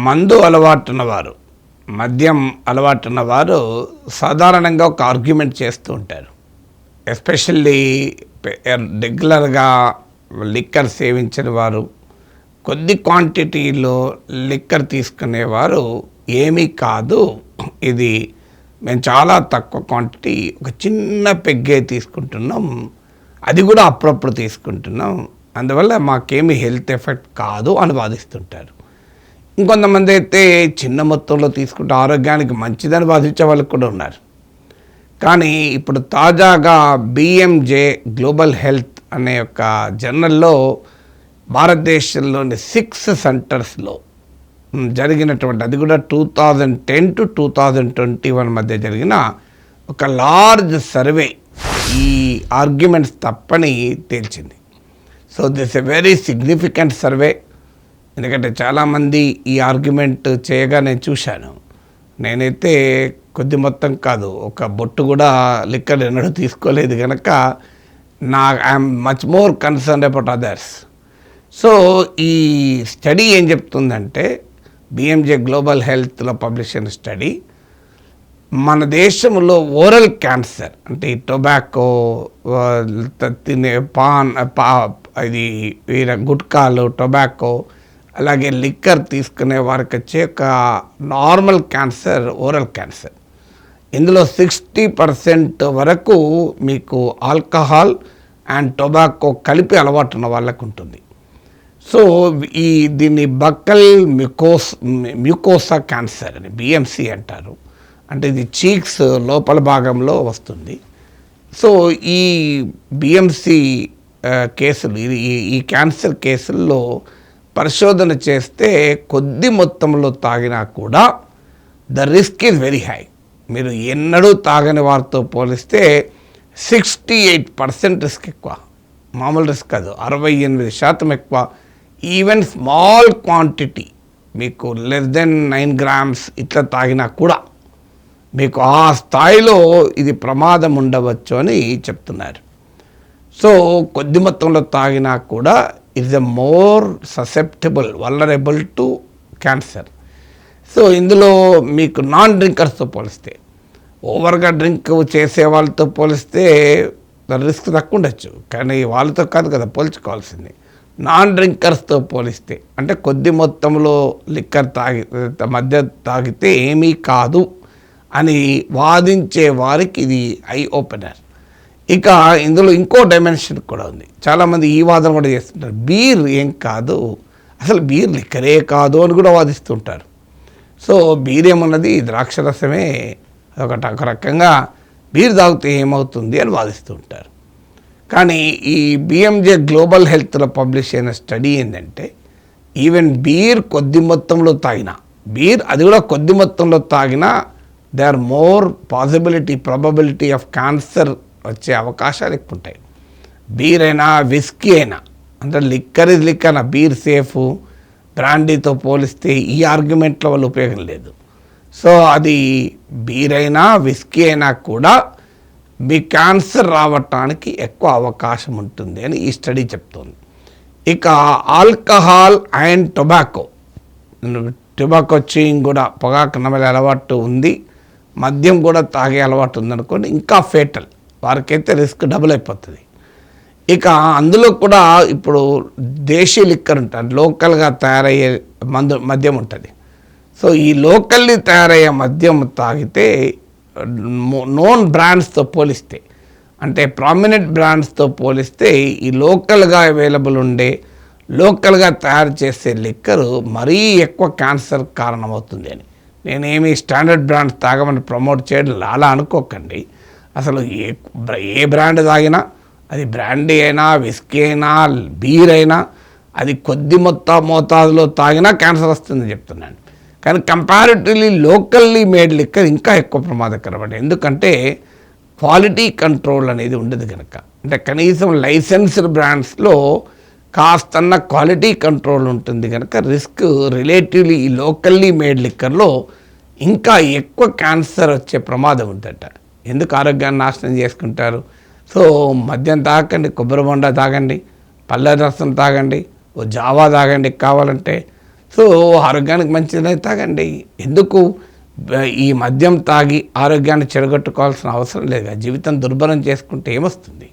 మందు అలవాటున్నవారు, మద్యం అలవాటున్నవారు సాధారణంగా ఒక ఆర్గ్యుమెంట్ చేస్తూ ఉంటారు. ఎస్పెషల్లీ రెగ్యులర్గా లిక్కర్ సేవించిన వారు, కొద్ది క్వాంటిటీలో లిక్కర్ తీసుకునేవారు ఏమీ కాదు, ఇది మేము చాలా తక్కువ క్వాంటిటీ, ఒక చిన్న పెగ్గే తీసుకుంటున్నాం, అది కూడా అప్పుడప్పుడు తీసుకుంటున్నాం, అందువల్ల మాకేమీ హెల్త్ ఎఫెక్ట్ కాదు అని వాదిస్తుంటారు. ఇంకొంతమంది అయితే చిన్న మొత్తంలో తీసుకుంటే ఆరోగ్యానికి మంచిదని వాదించే వాళ్ళు కూడా ఉన్నారు. కానీ ఇప్పుడు తాజాగా BMJ గ్లోబల్ హెల్త్ అనే ఒక జర్నల్లో భారతదేశంలోని 6 సెంటర్స్లో జరిగినటువంటి, అది కూడా 2010 to 2021 మధ్య జరిగిన ఒక లార్జ్ సర్వే ఈ ఆర్గ్యుమెంట్స్ తప్పని తేల్చింది. So this a very significant survey. ఎందుకంటే చాలామంది ఈ ఆర్గ్యుమెంట్ చేయగా నేను చూశాను. నేనైతే కొద్ది మొత్తం కాదు, ఒక బొట్టు కూడా లిక్కర్ ఎన్నడూ తీసుకోలేదు కనుక I'm much more concern about others. So ఈ స్టడీ ఏం చెప్తుందంటే, BMJ గ్లోబల్ హెల్త్లో పబ్లిష్ అయిన స్టడీ, మన దేశంలో ఓరల్ క్యాన్సర్ అంటే ఈ టొబాకో, తినే ఇది గుట్కాలు, టొబాకో, అలాగే లిక్కర్ తీసుకునే వారికి వచ్చే ఒక నార్మల్ క్యాన్సర్ ఓరల్ క్యాన్సర్. ఇందులో 60% వరకు మీకు ఆల్కహాల్ అండ్ టొబాకో కలిపి అలవాటు ఉన్న వాళ్ళకు ఉంటుంది. సో దీన్ని బక్కల్ మ్యూకోసా క్యాన్సర్ అని BMC అంటారు. అంటే ఇది చీక్స్ లోపల భాగంలో వస్తుంది. సో ఈ BMC కేసులు, ఈ క్యాన్సర్ కేసుల్లో పరిశోధన చేస్తే కొద్ది మొత్తంలో తాగినా కూడా the risk is very high. మీరు ఎన్నడూ తాగని వారితో పోలిస్తే 68% రిస్క్ ఎక్కువ. మామూలు రిస్క్ కాదు, 68% ఎక్కువ. ఈవెన్ స్మాల్ క్వాంటిటీ, మీకు లెస్ దెన్ 9 grams ఇట్లా తాగినా కూడా మీకు ఆ స్థాయిలో ఇది ప్రమాదం ఉండవచ్చు అని చెప్తున్నారు. సో కొద్ది మొత్తంలో తాగినా కూడా it's a more susceptible, vulnerable to cancer. So ఇందులో మీకు నాన్ డ్రింకర్స్తో పోలిస్తే, ఓవర్గా డ్రింక్ చేసే వాళ్ళతో పోలిస్తే రిస్క్ తక్కువ ఉండొచ్చు, కానీ వాళ్ళతో కాదు కదా పోల్చుకోవాల్సింది. నాన్ డ్రింకర్స్తో పోలిస్తే, అంటే కొద్ది మొత్తంలో లిక్కర్ మధ్య తాగితే ఏమీ కాదు అని వాదించే వారికి ఇది ఐ ఓపెనర్. ఇక ఇందులో ఇంకో డైమెన్షన్ కూడా ఉంది. చాలామంది ఈ వాదన కూడా చేస్తుంటారు, బీర్ ఏం కాదు, అసలు బీర్ లిక్కరే కాదు అని కూడా వాదిస్తుంటారు. సో బీర్ ఏమన్నది ద్రాక్షరసమే, ఒక రకంగా బీర్ తాగితే ఏమవుతుంది అని వాదిస్తూ ఉంటారు. కానీ ఈ BMJ గ్లోబల్ హెల్త్లో పబ్లిష్ అయిన స్టడీ ఏంటంటే, ఈవెన్ బీర్ కొద్ది మొత్తంలో తాగినా, అది కూడా కొద్ది మొత్తంలో తాగినా they are more probability of cancer వచ్చే అవకాశాలు ఎక్కువ ఉంటాయి. బీర్ అయినా విస్కీ అయినా, అంటే liquor is liquor, beer safe, బ్రాండీతో పోలిస్తే ఈ ఆర్గ్యుమెంట్లో వాళ్ళు ఉపయోగం లేదు. సో అది బీర్ అయినా విస్కీ అయినా కూడా మీ క్యాన్సర్ రావటానికి ఎక్కువ అవకాశం ఉంటుంది అని ఈ స్టడీ చెప్తుంది. ఇక ఆల్కహాల్ అండ్ టొబాకో చేయింగ్ కూడా, పొగాకు నమలే అలవాటు ఉంది, మద్యం కూడా తాగే అలవాటు ఉందనుకోండి, ఇంకా ఫేటల్, వారికైతే రిస్క్ డబుల్ అయిపోతుంది. ఇక అందులో కూడా ఇప్పుడు దేశీ లిక్కర్ ఉంటుంది, లోకల్గా తయారయ్యే మద్యం ఉంటుంది. సో ఈ లోకల్లీ తయారయ్యే మద్యం తాగితే నోన్ బ్రాండ్స్తో పోలిస్తే, అంటే ప్రామినెంట్ బ్రాండ్స్తో పోలిస్తే ఈ లోకల్గా అవైలబుల్ ఉండే, లోకల్గా తయారు చేసే లిక్కరు మరీ ఎక్కువ క్యాన్సర్ కారణమవుతుంది అని. నేనేమి స్టాండర్డ్ బ్రాండ్స్ తాగమని ప్రమోట్ చేయడం అలా అనుకోకండి. అసలు ఏ బ్రాండ్ తాగినా, అది బ్రాండీ అయినా, విస్కీ అయినా, బీర్ అయినా, అది కొద్ది మోతాదులో తాగినా క్యాన్సర్ వస్తుందని చెప్తున్నాను. కానీ కంపారిటివ్లీ లోకల్లీ మేడ్ లిక్కర్ ఇంకా ఎక్కువ ప్రమాదకరం. ఎందుకంటే క్వాలిటీ కంట్రోల్ అనేది ఉండదు కనుక. అంటే కనీసం లైసెన్స్డ్ బ్రాండ్స్లో కాస్తన్న క్వాలిటీ కంట్రోల్ ఉంటుంది కనుక రిస్క్ రిలేటివ్లీ ఈ లోకల్లీ మేడ్ లిక్కర్లో ఇంకా ఎక్కువ క్యాన్సర్ వచ్చే ప్రమాదం ఉందట. ఎందుకు ఆరోగ్యాన్ని నాశనం చేసుకుంటారు? సో మద్యం తాగండి, కొబ్బరి బొండ తాగండి, పళ్ళ రసం తాగండి, ఓ జావా తాగండి కావాలంటే. సో ఆరోగ్యానికి మంచిదనే తాగండి. ఎందుకు ఈ మద్యం తాగి ఆరోగ్యాన్ని చెడగొట్టుకోవాల్సిన అవసరం లేదు. జీవితం దుర్భరం చేసుకుంటే ఏమొస్తుంది?